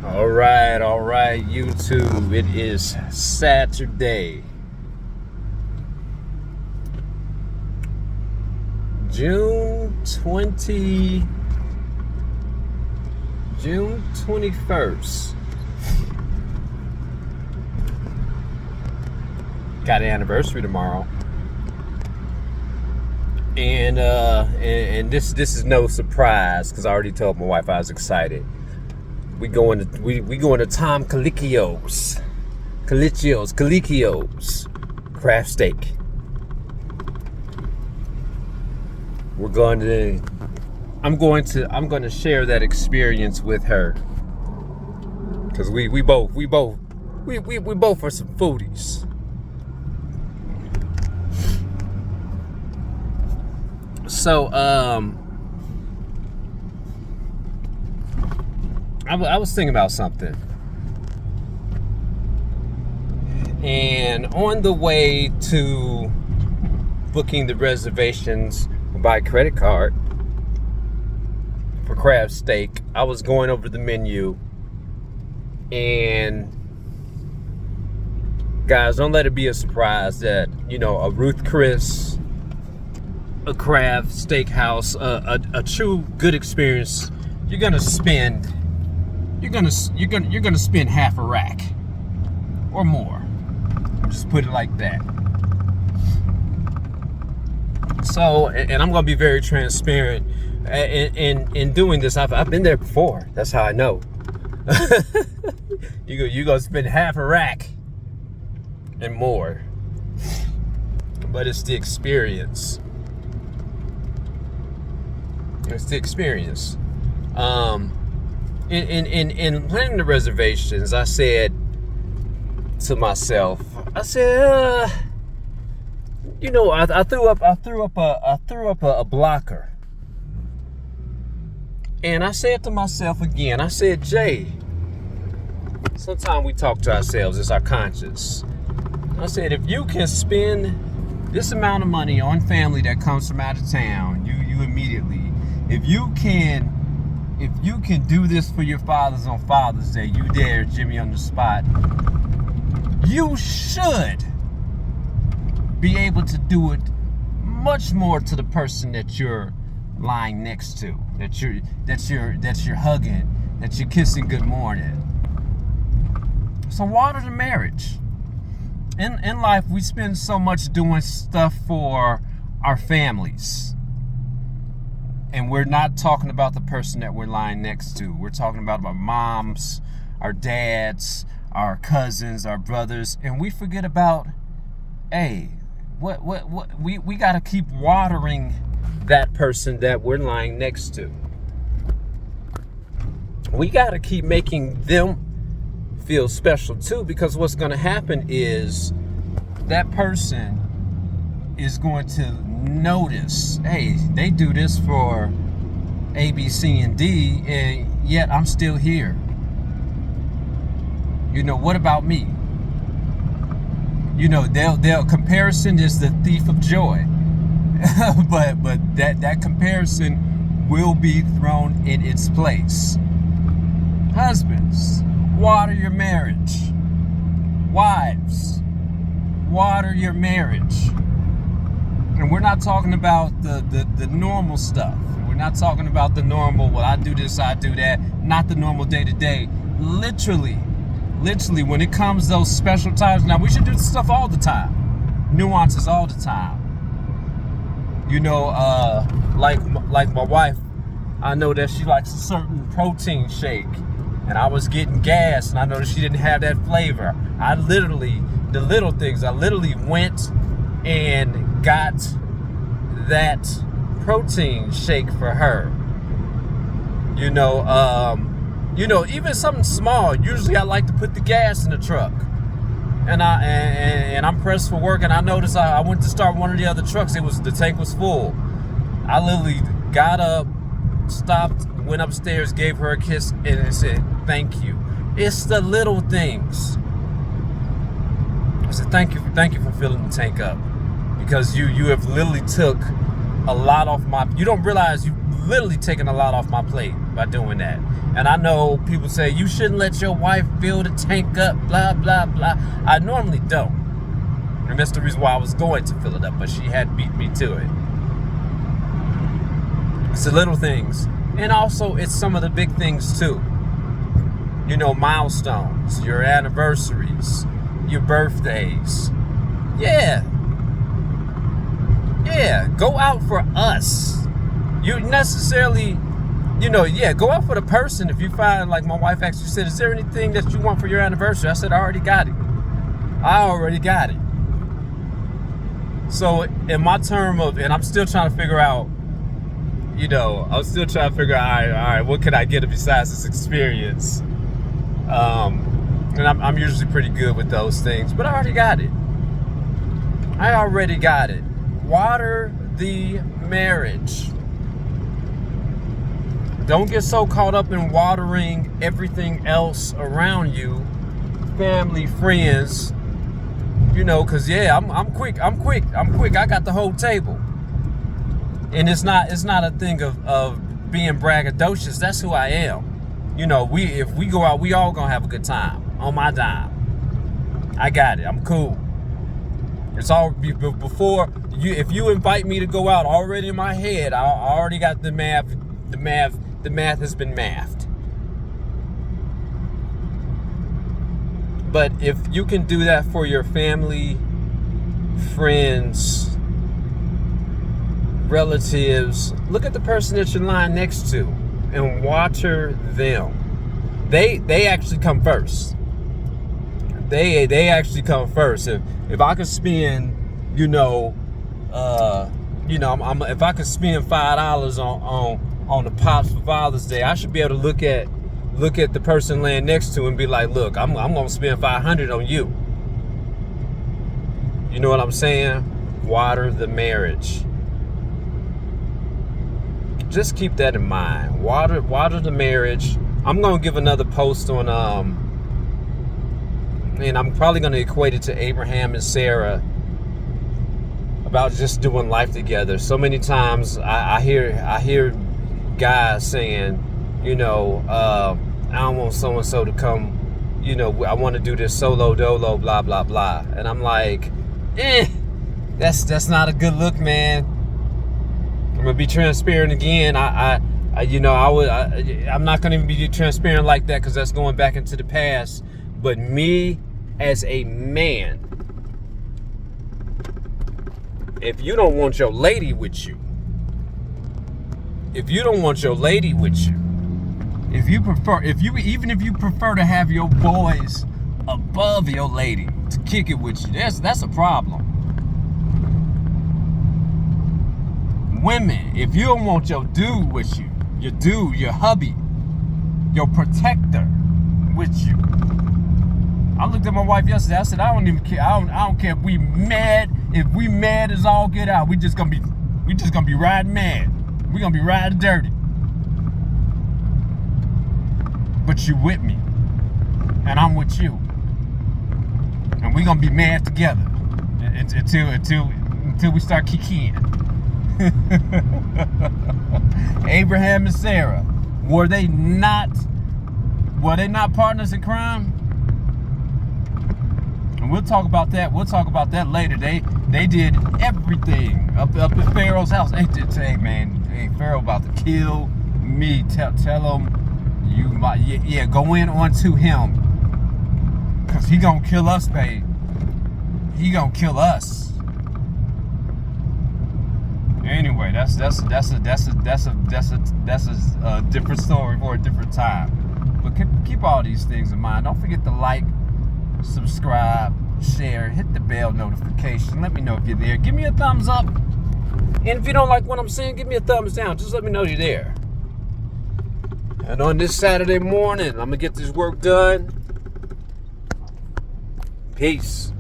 All right, YouTube. It is Saturday, June 21st. Got an anniversary tomorrow. And this is no surprise because I already told my wife I was excited. We going to Tom Colicchio's craft steak. I'm going to share that experience with her because we both are some foodies. So I was thinking about something, and on the way to booking the reservations by credit card for crab steak, I was going over the menu, and guys, don't let it be a surprise that, you know, a Ruth Chris, a crab steakhouse, a true good experience, you're gonna spend half a rack or more. Just put it like that. So, and I'm gonna be very transparent in doing this. I've been there before. That's how I know. you gonna spend half a rack and more, but it's the experience. It's the experience. In planning the reservations, I said to myself, I threw up a blocker, and I said to myself again, I said, Jay, sometimes we talk to ourselves, it's our conscience. I said, if you can spend this amount of money on family that comes from out of town, you immediately, if you can do this for your fathers on Father's Day, you dare Jimmy on the spot, you should be able to do it much more to the person that you're lying next to, that you're hugging, that you're kissing good morning. So water the marriage. In life, we spend so much doing stuff for our families. And we're not talking about the person that we're lying next to. We're talking about our moms, our dads, our cousins, our brothers, and we forget about, hey, we got to keep watering that person that we're lying next to. We got to keep making them feel special too, because what's going to happen is that person is going to notice, hey, they do this for A, B, C, and D, and yet I'm still here. You know, what about me? You know, they'll comparison is the thief of joy. but that comparison will be thrown in its place. Husbands, water your marriage. Wives, water your marriage. And we're not talking about the normal stuff. We're not talking about the normal, well, I do this, I do that. Not the normal day-to-day. Literally, when it comes to those special times, now we should do this stuff all the time. Nuances all the time. You know, like my wife, I know that she likes a certain protein shake. And I was getting gas, and I noticed she didn't have that flavor. I literally went and got that protein shake for her. You know, even something small. Usually I like to put the gas in the truck. And I'm pressed for work, and I noticed I went to start one of the other trucks. The tank was full. I literally got up, stopped, went upstairs, gave her a kiss, and said, thank you. It's the little things. I said, thank you for filling the tank up. Because you have literally took a lot off my, you don't realize you literally taken a lot off my plate by doing that. And I know people say you shouldn't let your wife fill the tank up, blah, blah, blah. I normally don't. And that's the reason why I was going to fill it up, but she had beat me to it. It's the little things. And also, it's some of the big things too. You know, milestones, your anniversaries, your birthdays. Yeah, go out for us. You necessarily, go out for the person. If you find, like my wife actually said, is there anything that you want for your anniversary? I said, I already got it. So in my term of, and I'm still trying to figure out, all right, what can I get besides this experience? And I'm usually pretty good with those things, but I already got it. Water the marriage. Don't get so caught up in watering everything else around you, family, friends, because I'm quick. I got the whole table. And it's not a thing of being braggadocious. That's who I am. If we go out, we all gonna have a good time on my dime. I got it. I'm cool. It's all before you. If you invite me to go out, already in my head, I already got the math. The math has been mathed. But if you can do that for your family, friends, relatives, look at the person that you're lying next to and water them. They actually come first. They actually come first. If I could spend, if I could spend $5 on the pops for Father's Day, I should be able to look at the person laying next to and be like, look, I'm gonna spend $500 on you. You know what I'm saying? Water the marriage. Just keep that in mind. Water the marriage. I'm gonna give another post on and I'm probably gonna equate it to Abraham and Sarah about just doing life together. So many times I hear guys saying, I don't want so and so to come, I want to do this solo dolo, blah blah blah. And I'm like, that's not a good look, man. I'm gonna be transparent again. I'm not gonna even be transparent like that because that's going back into the past. But me as a man, if you don't want your lady with you, even if you prefer to have your boys above your lady to kick it with you, that's a problem. Women, if you don't want your dude with you, your hubby, your protector with you. I looked at my wife yesterday. I said, I don't even care. I don't care if we mad. If we mad as all get out, we just gonna be riding mad. We gonna be riding dirty. But you with me, and I'm with you, and we gonna be mad together until we start kicking. Abraham and Sarah, were they not partners in crime? And we'll talk about that later. They did everything up at Pharaoh's house. Hey man, Pharaoh about to kill me. Tell him you might, go in onto him, cause he gonna kill us, babe. He gonna kill us. Anyway, that's a different story for a different time. But keep all these things in mind. Don't forget to like, subscribe, share, hit the bell notification. Let me know if you're there. Give me a thumbs up. And if you don't like what I'm saying, give me a thumbs down. Just let me know you're there. And on this Saturday morning, I'm gonna get this work done. Peace.